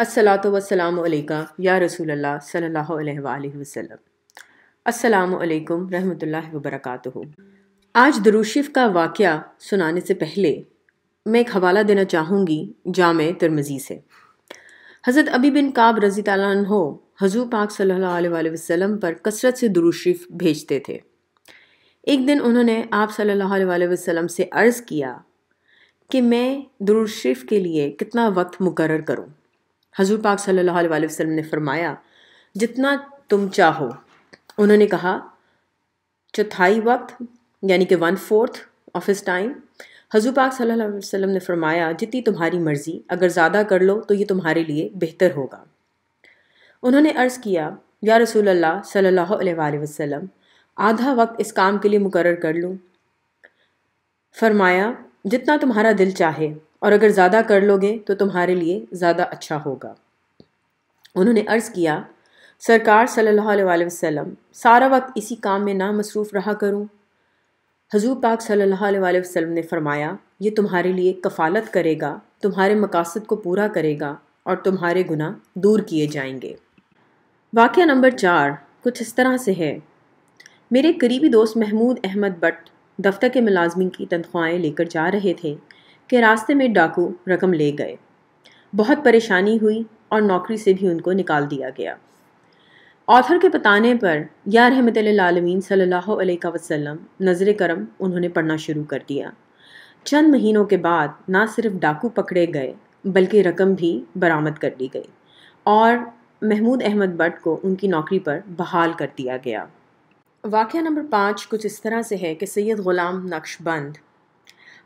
الصلاۃ والسلام علیکہ یا رسول اللہ صلی اللہ علیہ وآلہ وسلم۔ السلام علیکم رحمۃ اللہ وبرکاتہ۔ آج درود شریف کا واقعہ سنانے سے پہلے میں ایک حوالہ دینا چاہوں گی جامع ترمذی سے۔ حضرت ابی بن کعب رضی اللہ عنہ حضور پاک صلی اللہ علیہ وآلہ وسلم پر کثرت سے درود شریف بھیجتے تھے۔ ایک دن انہوں نے آپ صلی اللہ علیہ وآلہ وسلم سے عرض کیا کہ میں درود شریف کے لیے کتنا وقت مقرر کروں؟ حضور پاک صلی اللہ علیہ وسلم نے فرمایا جتنا تم چاہو۔ انہوں نے کہا چوتھائی وقت یعنی کہ 1/4 آف ہز ٹائم۔ حضور پاک صلی اللہ علیہ وسلم نے فرمایا جتنی تمہاری مرضی، اگر زیادہ کر لو تو یہ تمہارے لیے بہتر ہوگا۔ انہوں نے عرض کیا یا رسول اللہ صلی اللہ علیہ وآلہ وسلم آدھا وقت اس کام کے لیے مقرر کر لوں؟ فرمایا جتنا تمہارا دل چاہے، اور اگر زیادہ کر لو گے تو تمہارے لیے زیادہ اچھا ہوگا۔ انہوں نے عرض کیا سرکار صلی اللہ علیہ وآلہ وسلم سارا وقت اسی کام میں نہ مصروف رہا کروں؟ حضور پاک صلی اللہ علیہ وآلہ وسلم نے فرمایا یہ تمہارے لیے کفالت کرے گا، تمہارے مقاصد کو پورا کرے گا اور تمہارے گناہ دور کیے جائیں گے۔ واقعہ نمبر 4 کچھ اس طرح سے ہے۔ میرے قریبی دوست محمود احمد بٹ دفتر کے ملازمین کی تنخواہیں لے کر جا رہے تھے کہ راستے میں ڈاکو رقم لے گئے۔ بہت پریشانی ہوئی اور نوکری سے بھی ان کو نکال دیا گیا۔ آتھر کے بتانے پر یا رحمت للعالمین صلی اللہ علیہ وسلم نظر کرم انہوں نے پڑھنا شروع کر دیا۔ چند مہینوں کے بعد نہ صرف ڈاکو پکڑے گئے بلکہ رقم بھی برآمد کر لی گئی اور محمود احمد بٹ کو ان کی نوکری پر بحال کر دیا گیا۔ واقعہ نمبر 5 کچھ اس طرح سے ہے کہ سید غلام نقش بند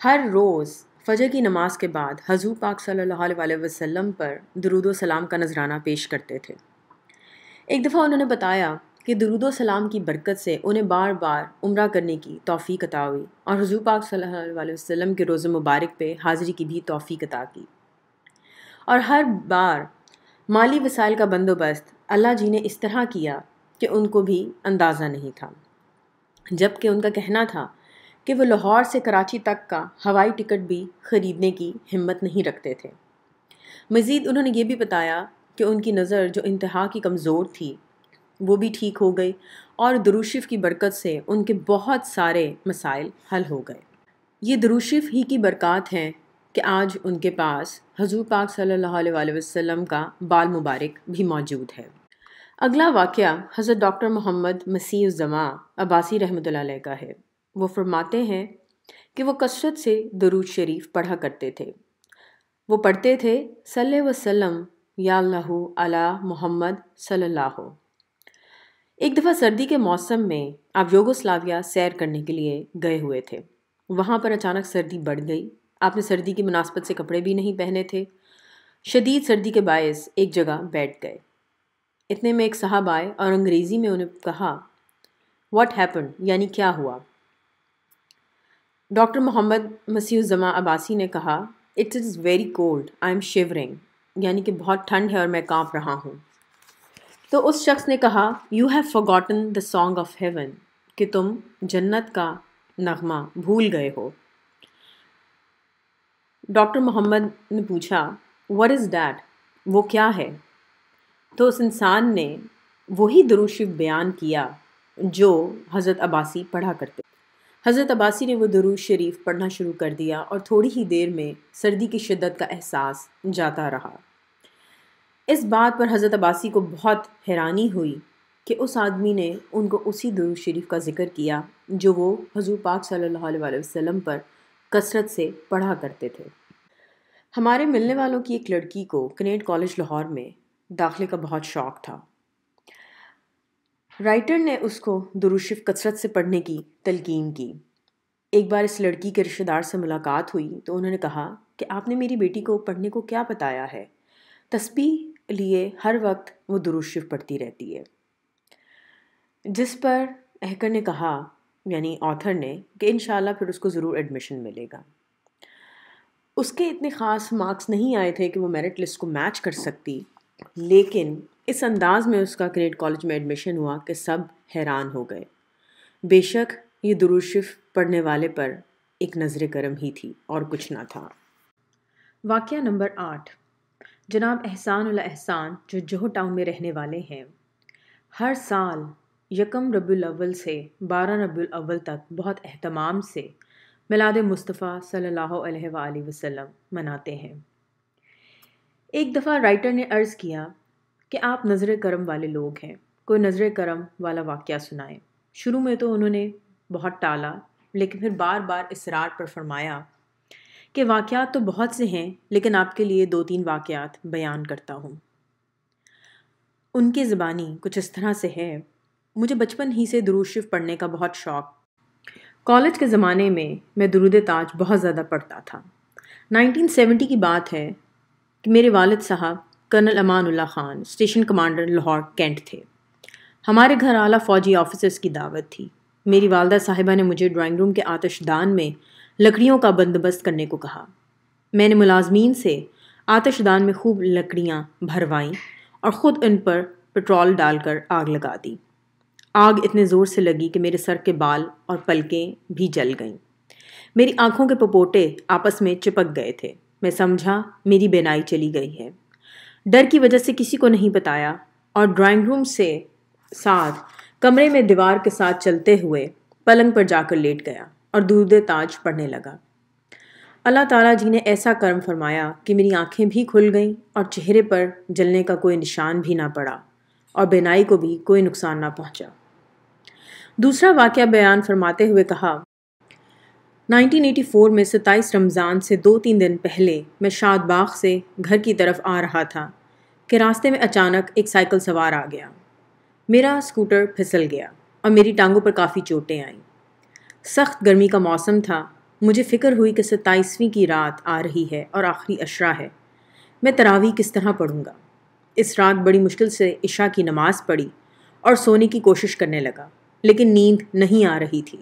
ہر روز فجر کی نماز کے بعد حضور پاک صلی اللہ علیہ وآلہ وسلم پر درود و سلام کا نذرانہ پیش کرتے تھے۔ ایک دفعہ انہوں نے بتایا کہ درود و سلام کی برکت سے انہیں بار بار عمرہ کرنے کی توفیق عطا ہوئی اور حضور پاک صلی اللہ علیہ وآلہ وسلم کے روزہ مبارک پہ حاضری کی بھی توفیق عطا کی، اور ہر بار مالی وسائل کا بندوبست اللہ جی نے اس طرح کیا کہ ان کو بھی اندازہ نہیں تھا، جبکہ ان کا کہنا تھا کہ وہ لاہور سے کراچی تک کا ہوائی ٹکٹ بھی خریدنے کی ہمت نہیں رکھتے تھے۔ مزید انہوں نے یہ بھی بتایا کہ ان کی نظر جو انتہا کی کمزور تھی وہ بھی ٹھیک ہو گئی اور درود شریف کی برکت سے ان کے بہت سارے مسائل حل ہو گئے۔ یہ درود شریف ہی کی برکات ہیں کہ آج ان کے پاس حضور پاک صلی اللہ علیہ وآلہ وسلم کا بال مبارک بھی موجود ہے۔ اگلا واقعہ حضرت ڈاکٹر محمد مسیح الزماں عباسی رحمۃ اللہ علیہ کا ہے۔ وہ فرماتے ہیں کہ وہ کثرت سے درود شریف پڑھا کرتے تھے۔ وہ پڑھتے تھے صلی وسلم یا اللہ علی محمد صلی اللہ۔ ایک دفعہ سردی کے موسم میں آپ یوگوسلاویا سیر کرنے کے لیے گئے ہوئے تھے۔ وہاں پر اچانک سردی بڑھ گئی۔ آپ نے سردی کی مناسبت سے کپڑے بھی نہیں پہنے تھے۔ شدید سردی کے باعث ایک جگہ بیٹھ گئے۔ اتنے میں ایک صاحب آئے اور انگریزی میں انہیں کہا واٹ ہیپنڈ، یعنی کیا ہوا؟ ڈاکٹر محمد مسیح الزماں عباسی نے کہا it is very cold I am shivering, یعنی کہ بہت ٹھنڈ ہے اور میں کانپ رہا ہوں۔ تو اس شخص نے کہا you have forgotten the song of heaven، کہ تم جنت کا نغمہ بھول گئے ہو۔ ڈاکٹر محمد نے پوچھا what is that، وہ کیا ہے؟ تو اس انسان نے وہی درود شریف بیان کیا جو حضرت عباسی پڑھا کرتے۔ حضرت عباسی نے وہ درود شریف پڑھنا شروع کر دیا اور تھوڑی ہی دیر میں سردی کی شدت کا احساس جاتا رہا۔ اس بات پر حضرت عباسی کو بہت حیرانی ہوئی کہ اس آدمی نے ان کو اسی درود شریف کا ذکر کیا جو وہ حضور پاک صلی اللہ علیہ وآلہ وسلم پر کثرت سے پڑھا کرتے تھے۔ ہمارے ملنے والوں کی ایک لڑکی کو کنیڈ کالج لاہور میں داخلے کا بہت شوق تھا۔ رائٹر نے اس کو درود شریف کثرت سے پڑھنے کی تلقین کی۔ ایک بار اس لڑکی کے رشتہ دار سے ملاقات ہوئی تو انہوں نے کہا کہ آپ نے میری بیٹی کو پڑھنے کو کیا بتایا ہے؟ تسبیح لیے ہر وقت وہ درود شریف پڑھتی رہتی ہے۔ جس پر اہکر نے کہا، یعنی آتھر نے، کہ انشاءاللہ پھر اس کو ضرور ایڈمیشن ملے گا۔ اس کے اتنے خاص مارکس نہیں آئے تھے کہ وہ میرٹ لسٹ کو میچ کر سکتی، لیکن اس انداز میں اس کا کنیڈ کالج میں ایڈمیشن ہوا کہ سب حیران ہو گئے۔ بے شک یہ درود شریف پڑھنے والے پر ایک نظر کرم ہی تھی اور کچھ نہ تھا۔ واقعہ نمبر 8 جناب احسان اللہ احسان جو جوہر ٹاؤن میں رہنے والے ہیں، ہر سال 1 ربیع الاول سے 12 ربیع الاول تک بہت اہتمام سے میلاد مصطفیٰ صلی اللہ علیہ وآلہ وسلم مناتے ہیں۔ ایک دفعہ رائٹر نے عرض کیا کہ آپ نظر کرم والے لوگ ہیں، کوئی نظر کرم والا واقعہ سنائیں۔ شروع میں تو انہوں نے بہت ٹالا، لیکن پھر بار بار اصرار پر فرمایا کہ واقعات تو بہت سے ہیں، لیکن آپ کے لیے 2-3 واقعات بیان کرتا ہوں۔ ان کی زبانی کچھ اس طرح سے ہے: مجھے بچپن ہی سے درود شریف پڑھنے کا بہت شوق۔ کالج کے زمانے میں میں درود تاج بہت زیادہ پڑھتا تھا۔ 1970 کی بات ہے کہ میرے والد صاحب colonel Amanullah Khan station commander Lahore cantt تھے۔ ہمارے گھر اعلیٰ فوجی آفیسرز کی دعوت تھی۔ میری والدہ صاحبہ نے مجھے ڈرائنگ روم کے آتش دان میں لکڑیوں کا بندوبست کرنے کو کہا۔ میں نے ملازمین سے آتش دان میں خوب لکڑیاں بھروائیں اور خود ان پر پٹرول ڈال کر آگ لگا دی۔ آگ اتنے زور سے لگی کہ میرے سر کے بال اور پلکیں بھی جل گئیں۔ میری آنکھوں کے پپوٹے آپس میں چپک گئے تھے۔ میں سمجھا میری بینائی چلی گئی ہے۔ ڈر کی وجہ سے کسی کو نہیں بتایا اور ڈرائنگ روم سے ساتھ کمرے میں دیوار کے ساتھ چلتے ہوئے پلنگ پر جا کر لیٹ گیا اور درود تاج پڑھنے لگا۔ اللہ تعالیٰ جی نے ایسا کرم فرمایا کہ میری آنکھیں بھی کھل گئیں اور چہرے پر جلنے کا کوئی نشان بھی نہ پڑا اور بینائی کو بھی کوئی نقصان نہ پہنچا۔ دوسرا واقعہ بیان فرماتے ہوئے کہا، 1984 میں 27 رمضان سے 2-3 دن پہلے میں شاد باغ سے گھر کی طرف آ رہا تھا کہ راستے میں اچانک ایک سائیکل سوار آ گیا۔ میرا اسکوٹر پھسل گیا اور میری ٹانگوں پر کافی چوٹیں آئیں۔ سخت گرمی کا موسم تھا۔ مجھے فکر ہوئی کہ 27ویں کی رات آ رہی ہے اور آخری عشرہ ہے۔ میں تراویح کس طرح پڑھوں گا؟ اس رات بڑی مشکل سے عشاء کی نماز پڑھی اور سونے کی کوشش کرنے لگا، لیکن نیند نہیں آ رہی تھی۔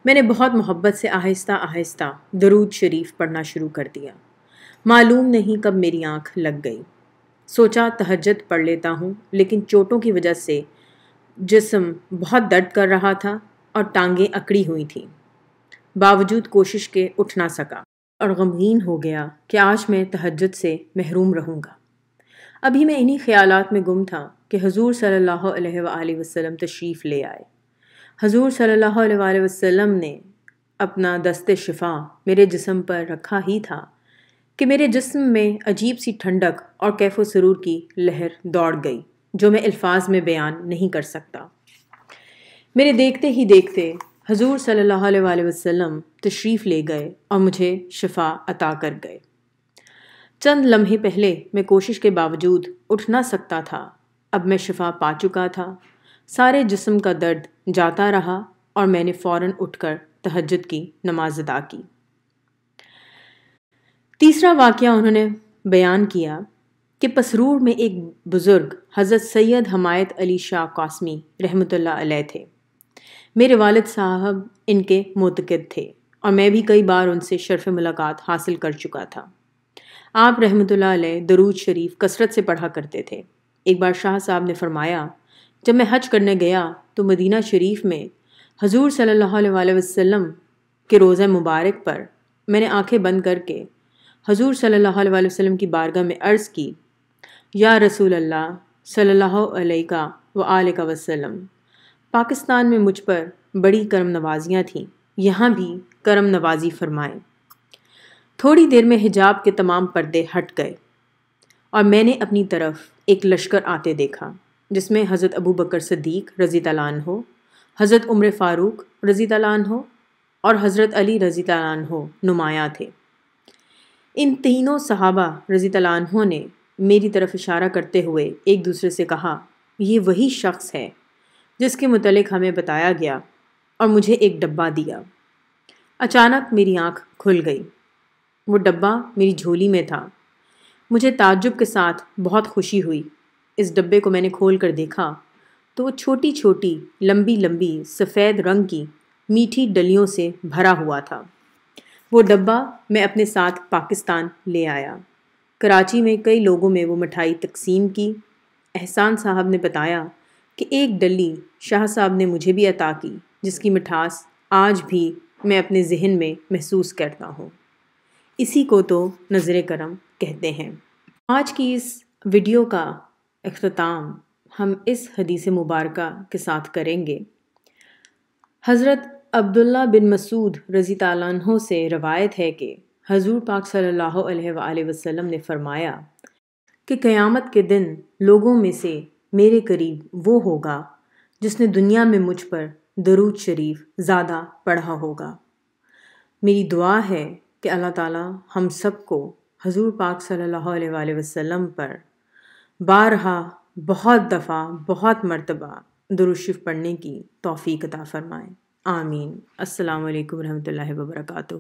میں نے بہت محبت سے آہستہ آہستہ درود شریف پڑھنا شروع کر دیا۔ معلوم نہیں کب میری آنکھ لگ گئی۔ سوچا تہجد پڑھ لیتا ہوں، لیکن چوٹوں کی وجہ سے جسم بہت درد کر رہا تھا اور ٹانگیں اکڑی ہوئی تھیں۔ باوجود کوشش کے اٹھ نہ سکا اور غمگین ہو گیا کہ آج میں تہجد سے محروم رہوں گا۔ ابھی میں انہی خیالات میں گم تھا کہ حضور صلی اللہ علیہ وآلہ وسلم تشریف لے آئے۔ حضور صلی اللہ علیہ وآلہ وسلم نے اپنا دست شفا میرے جسم پر رکھا ہی تھا کہ میرے جسم میں عجیب سی ٹھنڈک اور کیف و سرور کی لہر دوڑ گئی جو میں الفاظ میں بیان نہیں کر سکتا۔ میرے دیکھتے ہی دیکھتے حضور صلی اللہ علیہ وآلہ وسلم تشریف لے گئے اور مجھے شفا عطا کر گئے۔ چند لمحے پہلے میں کوشش کے باوجود اٹھ نہ سکتا تھا، اب میں شفا پا چکا تھا۔ سارے جسم کا درد جاتا رہا اور میں نے فوراً اٹھ کر تہجد کی نماز ادا کی۔ تیسرا واقعہ انہوں نے بیان کیا کہ پسرور میں ایک بزرگ حضرت سید حمایت علی شاہ قاسمی رحمۃ اللہ علیہ تھے۔ میرے والد صاحب ان کے معتقد تھے اور میں بھی کئی بار ان سے شرف ملاقات حاصل کر چکا تھا۔ آپ رحمۃ اللہ علیہ درود شریف کثرت سے پڑھا کرتے تھے۔ ایک بار شاہ صاحب نے فرمایا، جب میں حج کرنے گیا تو مدینہ شریف میں حضور صلی اللہ علیہ وآلہ وسلم کے روضہ مبارک پر میں نے آنکھیں بند کر کے حضور صلی اللہ علیہ وآلہ وسلم کی بارگاہ میں عرض کی، یا رسول اللہ صلی اللہ علیہ وآلہ وسلم، پاکستان میں مجھ پر بڑی کرم نوازیاں تھیں، یہاں بھی کرم نوازی فرمائیں۔ تھوڑی دیر میں حجاب کے تمام پردے ہٹ گئے اور میں نے اپنی طرف ایک لشکر آتے دیکھا جس میں حضرت ابو بکر صدیق رضی اللہ عنہ، حضرت عمر فاروق رضی اللہ عنہ اور حضرت علی رضی اللہ عنہ نمایاں تھے۔ ان تینوں صحابہ رضی اللہ عنہ نے میری طرف اشارہ کرتے ہوئے ایک دوسرے سے کہا، یہ وہی شخص ہے جس کے متعلق ہمیں بتایا گیا، اور مجھے ایک ڈبہ دیا۔ اچانک میری آنکھ کھل گئی۔ وہ ڈبہ میری جھولی میں تھا۔ مجھے تعجب کے ساتھ بہت خوشی ہوئی۔ اس ڈبے کو میں نے کھول کر دیکھا تو وہ چھوٹی چھوٹی لمبی لمبی سفید رنگ کی میٹھی ڈلیوں سے بھرا ہوا تھا۔ وہ ڈبہ میں اپنے ساتھ پاکستان لے آیا۔ کراچی میں کئی لوگوں میں وہ مٹھائی تقسیم کی۔ احسان صاحب نے بتایا کہ ایک ڈلی شاہ صاحب نے مجھے بھی عطا کی، جس کی مٹھاس آج بھی میں اپنے ذہن میں محسوس کرتا ہوں۔ اسی کو تو نظر کرم کہتے ہیں۔ آج کی اس ویڈیو کا اختتام ہم اس حدیث مبارکہ کے ساتھ کریں گے۔ حضرت عبداللہ بن مسعود رضی اللہ عنہ سے روایت ہے کہ حضور پاک صلی اللہ علیہ وآلہ وسلم نے فرمایا کہ قیامت کے دن لوگوں میں سے میرے قریب وہ ہوگا جس نے دنیا میں مجھ پر درود شریف زیادہ پڑھا ہوگا۔ میری دعا ہے کہ اللہ تعالیٰ ہم سب کو حضور پاک صلی اللہ علیہ وآلہ وسلم پر بارہا بہت دفعہ بہت مرتبہ درود شریف پڑھنے کی توفیق عطا فرمائے۔ آمین۔ السلام علیکم ورحمۃ اللہ وبرکاتہ۔